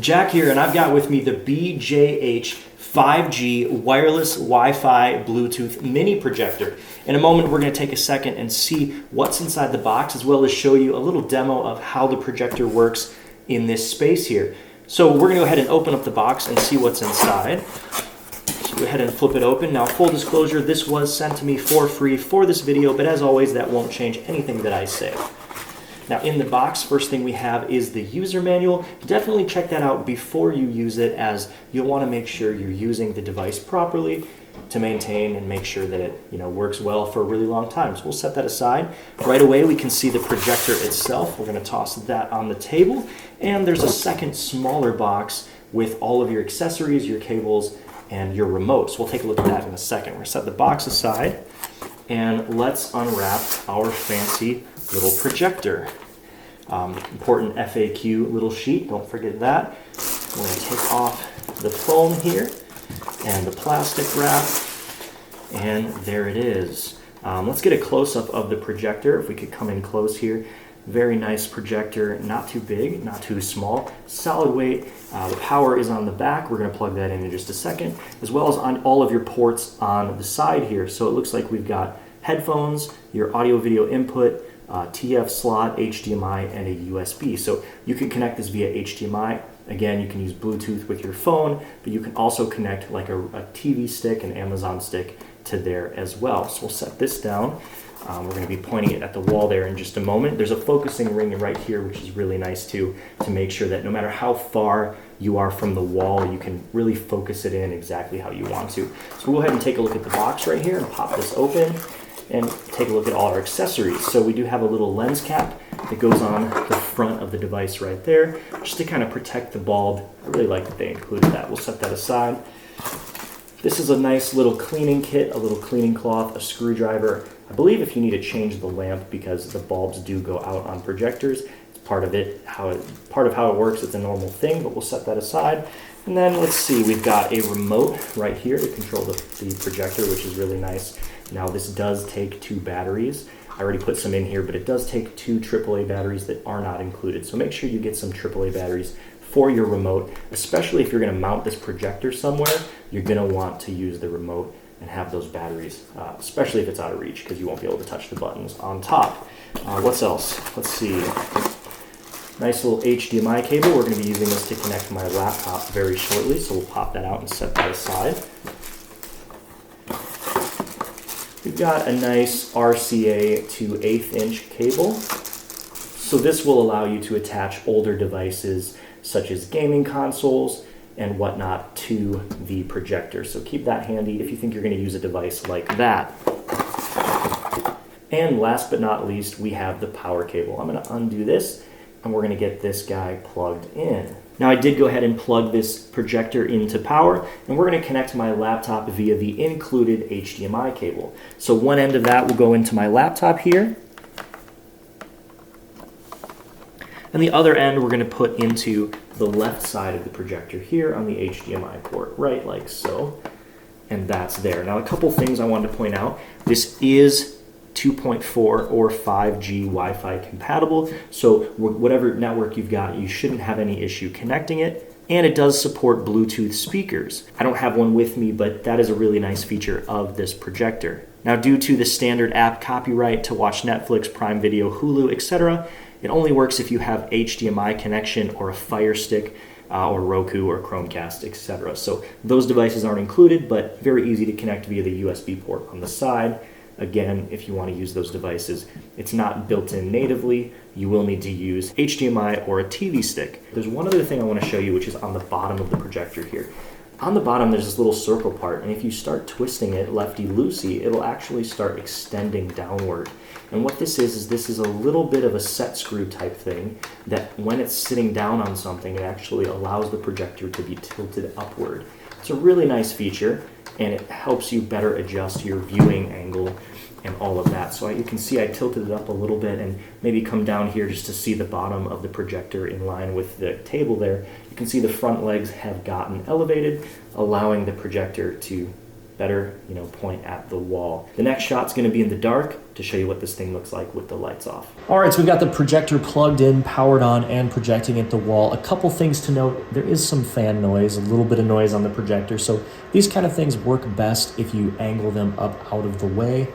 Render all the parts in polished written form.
Jack here, and I've got with me the BJH 5G wireless Wi-Fi Bluetooth mini projector. In a moment, we're going to take a second and see what's inside the box, as well as show you a little demo of how the projector works in this space here. So we're going to go ahead and open up the box and see what's inside. So go ahead and flip it open. Now, full disclosure, this was sent to me for free for this video, but as always, that won't change anything that I say. Now, in the box, first thing we have is the user manual. Definitely check that out before you use it, as you'll want to make sure you're using the device properly to maintain and make sure that it works well for a really long time. So we'll set that aside. Right away, we can see the projector itself. We're going to toss that on the table. And there's a second smaller box with all of your accessories, your cables, and your remote. So we'll take a look at that in a second. We're going to set the box aside, and let's unwrap our fancy little projector. Important FAQ little sheet, don't forget that. We're going to take off the foam here and the plastic wrap, and there it is. Let's get a close-up of the projector. If we could come in close here. Very nice projector, not too big, not too small, solid weight. The power is on the back. We're going to plug that in just a second, as well as on all of your ports on the side here. So it looks like we've got headphones, your audio video input, TF slot, HDMI, and a USB. So you can connect this via HDMI. Again, you can use Bluetooth with your phone, but you can also connect like a TV stick, an Amazon stick, to there as well. So we'll set this down. We're going to be pointing it at the wall there in just a moment. There's a focusing ring right here, which is really nice too, to make sure that no matter how far you are from the wall, you can really focus it in exactly how you want to. So we'll go ahead and take a look at the box right here and pop this open and take a look at all our accessories. So we do have a little lens cap that goes on the front of the device right there, just to kind of protect the bulb. I really like that they included that. We'll set that aside. This is a nice little cleaning kit, a little cleaning cloth, a screwdriver. I believe if you need to change the lamp, because the bulbs do go out on projectors, it's part of how it works. It's a normal thing, but we'll set that aside. And then let's see, we've got a remote right here to control the projector, which is really nice. Now, this does take 2 batteries. I already put some in here, but it does take 2 AAA batteries that are not included. So make sure you get some AAA batteries for your remote, especially if you're going to mount this projector somewhere. You're going to want to use the remote and have those batteries, especially if it's out of reach, because you won't be able to touch the buttons on top. What else? Let's see. Nice little HDMI cable. We're going to be using this to connect my laptop very shortly, so we'll pop that out and set that aside. We've got a nice RCA to 1/8 inch cable. So this will allow you to attach older devices such as gaming consoles and whatnot to the projector. So keep that handy if you think you're going to use a device like that. And last but not least, we have the power cable. I'm going to undo this, and we're going to get this guy plugged in. Now, I did go ahead and plug this projector into power, and we're going to connect my laptop via the included HDMI cable. So one end of that will go into my laptop here, and the other end we're going to put into the left side of the projector here on the HDMI port, right like so, and that's there. Now, a couple things I wanted to point out. This is 2.4 or 5G Wi-Fi compatible, so whatever network you've got, you shouldn't have any issue connecting it, and it does support Bluetooth speakers. I don't have one with me, but that is a really nice feature of this projector. Now, due to the standard app copyright to watch Netflix, Prime Video, Hulu, etc., it only works if you have HDMI connection or a Fire Stick or Roku or Chromecast, etc. So those devices aren't included, but very easy to connect via the USB port on the side. Again, if you want to use those devices, it's not built in natively. You will need to use HDMI or a TV stick. There's one other thing I want to show you, which is on the bottom of the projector here. On the bottom, there's this little circle part, and if you start twisting it lefty-loosey, it'll actually start extending downward. And what this is a little bit of a set screw type thing that when it's sitting down on something, it actually allows the projector to be tilted upward. It's a really nice feature, and it helps you better adjust your viewing angle and all of that. So you can see I tilted it up a little bit and maybe come down here just to see the bottom of the projector in line with the table there. You can see the front legs have gotten elevated, allowing the projector to better, point at the wall. The next shot's gonna be in the dark to show you what this thing looks like with the lights off. All right, so we've got the projector plugged in, powered on, and projecting at the wall. A couple things to note: there is some fan noise, a little bit of noise on the projector, so these kind of things work best if you angle them up out of the way.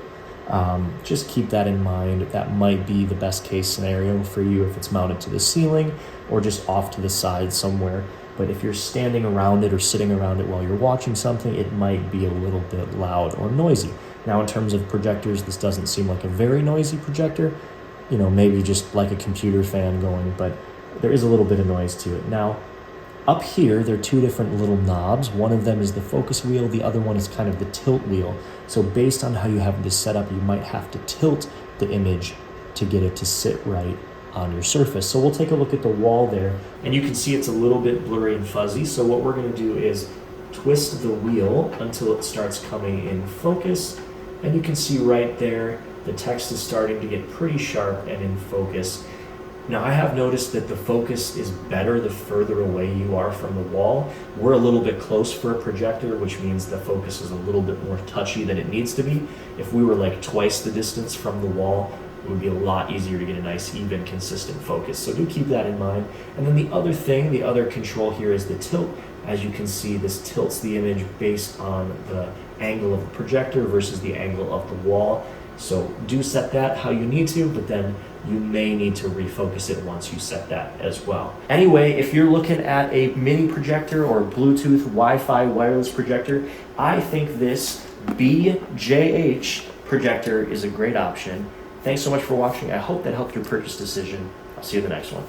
Just keep that in mind. That might be the best case scenario for you if it's mounted to the ceiling or just off to the side somewhere. But if you're standing around it or sitting around it while you're watching something, it might be a little bit loud or noisy. Now, in terms of projectors, this doesn't seem like a very noisy projector, maybe just like a computer fan going, but there is a little bit of noise to it. Now, up here, there are two different little knobs. One of them is the focus wheel, the other one is kind of the tilt wheel. So based on how you have this set up, you might have to tilt the image to get it to sit right on your surface. So we'll take a look at the wall there, and you can see it's a little bit blurry and fuzzy. So what we're gonna do is twist the wheel until it starts coming in focus, and you can see right there, the text is starting to get pretty sharp and in focus. Now, I have noticed that the focus is better the further away you are from the wall. We're a little bit close for a projector, which means the focus is a little bit more touchy than it needs to be. If we were like twice the distance from the wall, it would be a lot easier to get a nice, even, consistent focus. So do keep that in mind. And then the other control here is the tilt. As you can see, this tilts the image based on the angle of the projector versus the angle of the wall. So do set that how you need to, but then you may need to refocus it once you set that as well. Anyway, if you're looking at a mini projector or Bluetooth, Wi-Fi, wireless projector, I think this BJH projector is a great option. Thanks so much for watching. I hope that helped your purchase decision. I'll see you in the next one.